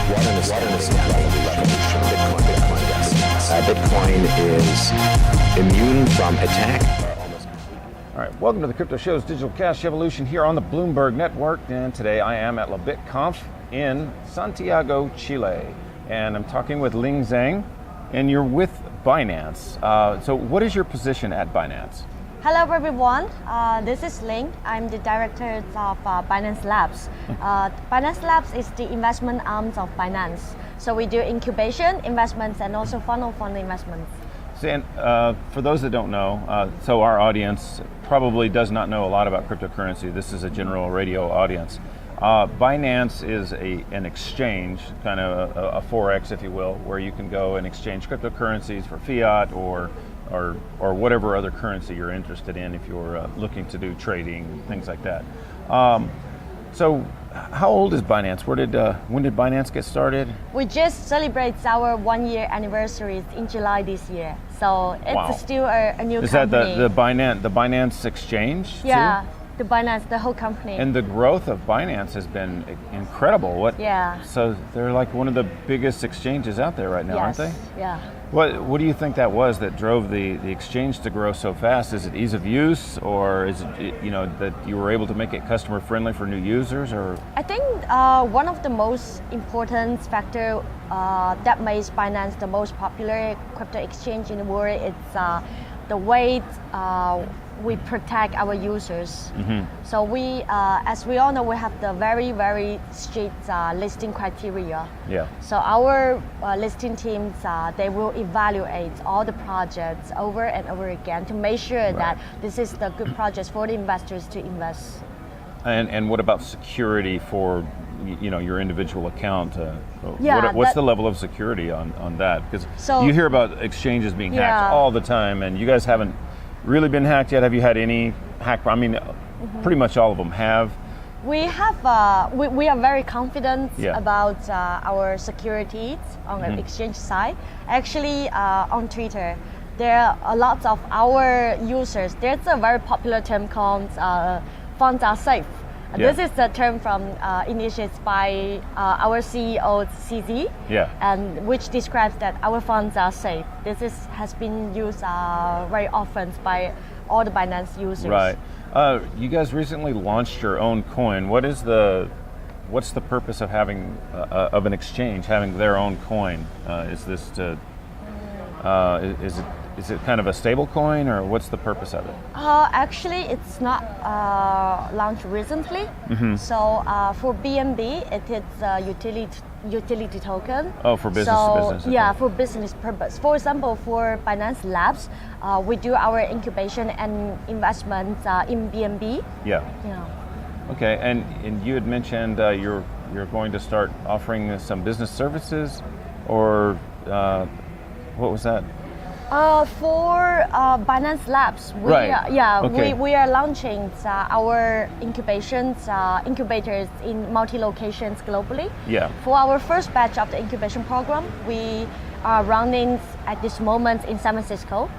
What an astounding revolution Bitcoin is immune from attack. All right, welcome to the Crypto Show's Digital Cash Evolution here on the Bloomberg Network. And today I am at LaBitConf in Santiago, Chile. And I'm talking with Ling Zhang, and you're with Binance. So what is your position at Binance? Hello everyone, this is Ling. I'm the director of Binance Labs. Binance Labs is the investment arms of Binance. So we do incubation investments and also funnel fund investments. And for those that don't know, so our audience probably does not know a lot about cryptocurrency. This is a general radio audience. Binance is an exchange, kind of a forex, if you will, where you can go and exchange cryptocurrencies for fiat or whatever other currency you're interested in if you're looking to do trading, things like that. So how old is Binance? When did Binance get started? We just celebrate our 1 year anniversary in July this year. So it's still a new company. Is that the Binance exchange? Yeah, too? the Binance, the whole company. And the growth of Binance has been incredible. So they're like one of the biggest exchanges out there right now, aren't they? Yeah. What do you think that was that drove the exchange to grow so fast? Is it ease of use, or is it that you were able to make it customer friendly for new users? Or I think one of the most important factor that makes Binance the most popular crypto exchange in the world is the way we protect our users. Mm-hmm. So we, as we all know, we have the very, very strict listing criteria. Yeah. So our listing teams, they will evaluate all the projects over and over again to make sure that this is the good projects for the investors to invest. And what about security for your individual account? What's the level of security on that? Because you hear about exchanges being hacked all the time, and you guys haven't really been hacked yet. Have you had any hack? I mean, pretty much all of them have. We have. We are very confident about our security on the exchange side. Actually, on Twitter, there are a lot of our users. There's a very popular term called "funds are safe." Yeah. This is the term from initiated by our CEO CZ, and which describes that our funds are safe. This has been used very often by all the Binance users. Right. You guys recently launched your own coin. What's the purpose of having of an exchange having their own coin? Is this to Is it kind of a stable coin, or what's the purpose of it? Actually, it's not launched recently. Mm-hmm. So for BNB, it is a utility token. Oh, for business to business. Okay. Yeah, for business purpose. For example, for Binance Labs, we do our incubation and investment in BNB. Yeah. Okay, and you had mentioned you're going to start offering some business services, or what was that? For Binance Labs, we are launching our incubators in multi-locations globally. Yeah. For our first batch of the incubation program, we are running at this moment in San Francisco.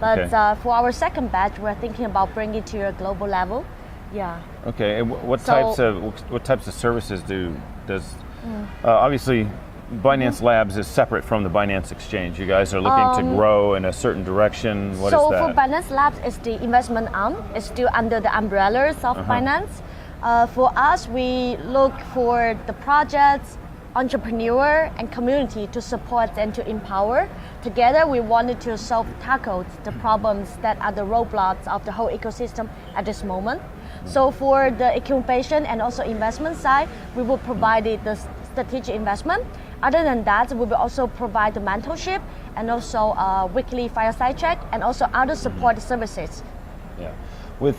But for our second batch, we're thinking about bringing it to a global level. Yeah. Okay. And what types of services does obviously Binance Labs is separate from the Binance Exchange. You guys are looking to grow in a certain direction. What is that? So for Binance Labs, it's the investment arm. It's still under the umbrellas of Binance. For us, we look for the projects, entrepreneur, and community to support and to empower. Together, we wanted to tackle the problems that are the roadblocks of the whole ecosystem at this moment. So for the incubation and also investment side, we will provide the strategic investment. Other than that, we will also provide the mentorship and also weekly fireside chat and also other support services. Yeah. With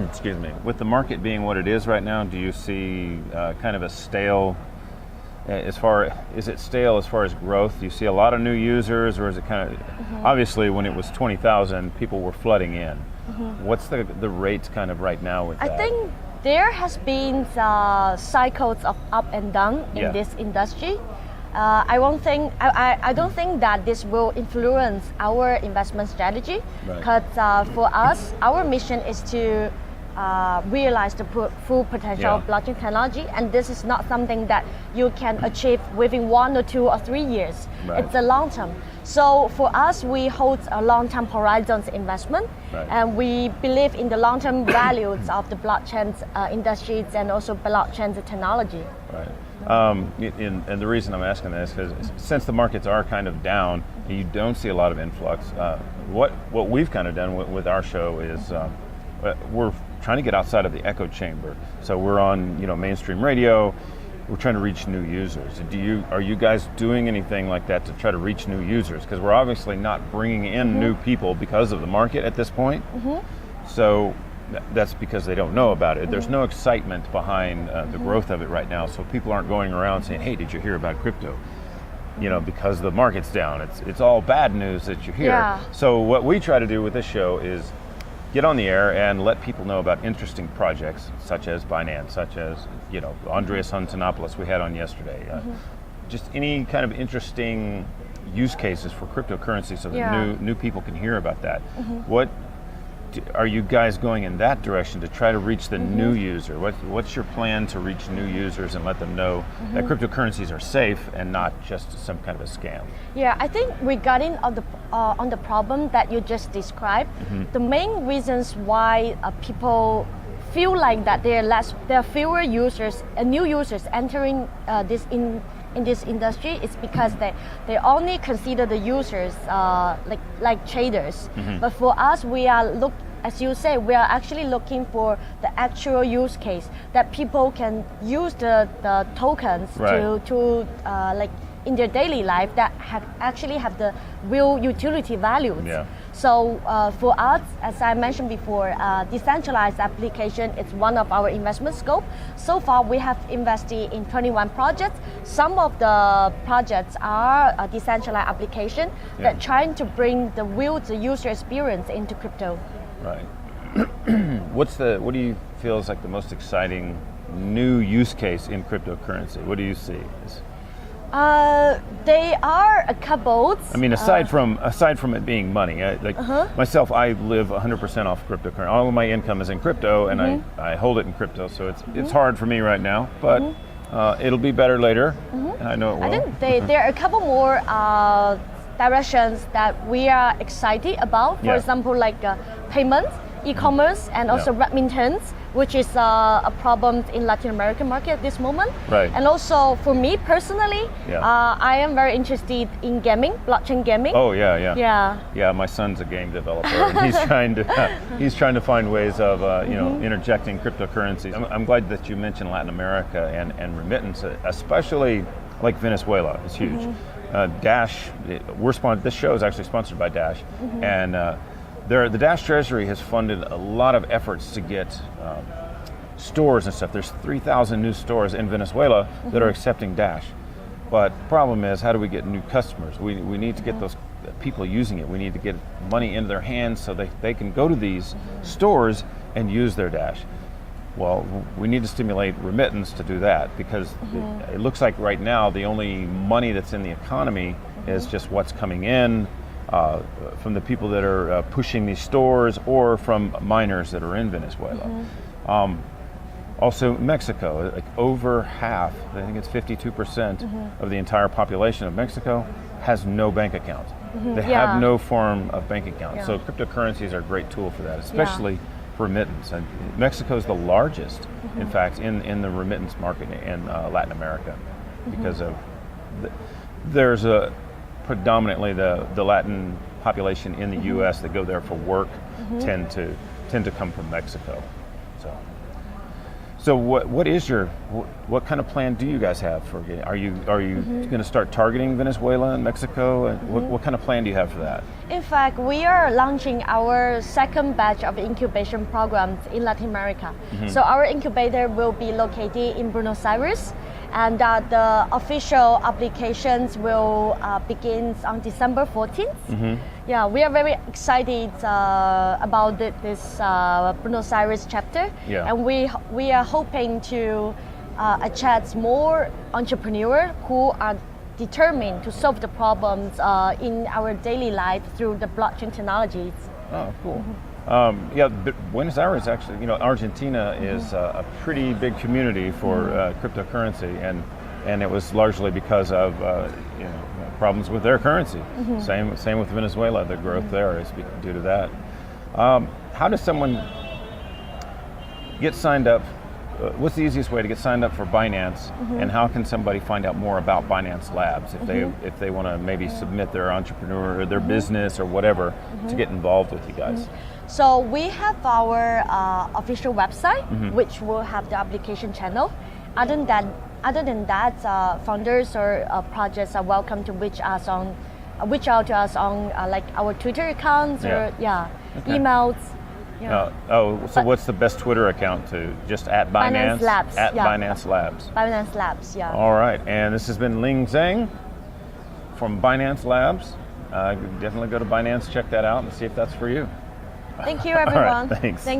excuse me, with the market being what it is right now, do you see kind of a stale? Is it stale as far as growth? Do you see a lot of new users, or is it kind of obviously when it was 20,000, people were flooding in? What's the rate kind of right now with that? I think there has been cycles of up and down in this industry. I don't think that this will influence our investment strategy, because for us, our mission is to realize the full potential of blockchain technology, and this is not something that you can achieve within 1 or 2 or 3 years. Right. It's a long term. So for us, we hold a long-term horizons investment, Right. and we believe in the long-term values of the blockchain industries and also blockchain technology. Right. And the reason I'm asking this is because since the markets are kind of down, you don't see a lot of influx. What we've kind of done with our show is we're trying to get outside of the echo chamber. So we're on mainstream radio. We're trying to reach new users. Are you guys doing anything like that to try to reach new users? Because we're obviously not bringing in new people because of the market at this point. So that's because they don't know about it. There's no excitement behind the growth of it right now. So people aren't going around saying, "Hey, did you hear about crypto?" Because the market's down. It's all bad news that you hear. Yeah. So what we try to do with this show is get on the air and let people know about interesting projects such as Binance, such as Andreas Antonopoulos we had on yesterday. Just any kind of interesting use cases for cryptocurrency so that new people can hear about that. What are you guys going in that direction to try to reach the new user? What's your plan to reach new users and let them know that cryptocurrencies are safe and not just some kind of a scam? Yeah, I think regarding on the problem that you just described, the main reasons why people feel like that there are fewer users, new users entering in this industry is because they only consider the users like traders. But for us, as you say, we are actually looking for the actual use case that people can use the tokens to in their daily life that actually have the real utility values. Yeah. So for us, as I mentioned before, decentralized application is one of our investment scope. So far, we have invested in 21 projects. Some of the projects are a decentralized application that trying to bring the user experience into crypto. Right. What do you feel is like the most exciting new use case in cryptocurrency? What do you see? They are a couple. I mean, aside from it being money, myself, I live 100% off cryptocurrency. All of my income is in crypto, and I hold it in crypto. So it's hard for me right now, but it'll be better later. And I know it will. I think there are a couple more directions that we are excited about. For example, like payments, e-commerce, and also remittance, which is a problem in Latin American market at this moment. Right. And also for me personally, I am very interested in gaming, blockchain gaming. Oh yeah. Yeah. My son's a game developer, and he's trying to find ways of interjecting cryptocurrencies. I'm glad that you mentioned Latin America and remittance, especially like Venezuela. It's huge. Dash, this show is actually sponsored by Dash, and the Dash Treasury has funded a lot of efforts to get stores and stuff. There's 3,000 new stores in Venezuela that are accepting Dash. But the problem is, how do we get new customers? We need to get those people using it. We need to get money into their hands so they can go to these stores and use their Dash. Well, we need to stimulate remittance to do that, because it looks like right now the only money that's in the economy is just what's coming in from the people that are pushing these stores or from miners that are in Venezuela. Also Mexico, like over half, I think it's 52% of the entire population of Mexico has no bank account. They have no form of bank account. So cryptocurrencies are a great tool for that, especially for remittance. And Mexico is the largest, in fact, in the remittance market in Latin America, because of there's predominantly the Latin population in the U.S. that go there for work tend to come from Mexico. So what kind of plan do you guys have for? Are you going to start targeting Venezuela and Mexico? And what kind of plan do you have for that? In fact, we are launching our second batch of incubation programs in Latin America. So our incubator will be located in Buenos Aires, and the official applications will begin on December 14th. Yeah, we are very excited about this Buenos Aires chapter, and we are hoping to attract more entrepreneurs who are determined to solve the problems in our daily life through the blockchain technologies. Oh, cool. Yeah, but Buenos Aires actually, Argentina is a pretty big community for cryptocurrency, and it was largely because of problems with their currency. Same with Venezuela. The growth there is due to that. How does someone get signed up? What's the easiest way to get signed up for Binance, and how can somebody find out more about Binance Labs if they want to maybe submit their entrepreneur or their business or whatever to get involved with you guys? So we have our official website, which will have the application channel. Other than that, founders or projects are welcome to reach out to us on like our Twitter accounts or emails. Yeah. So what's the best Twitter account to just at Binance? Binance Labs. Binance Labs. Binance Labs, yeah. All right, and this has been Ling Zhang from Binance Labs. Definitely go to Binance, check that out, and see if that's for you. Thank you, everyone. All right, thanks.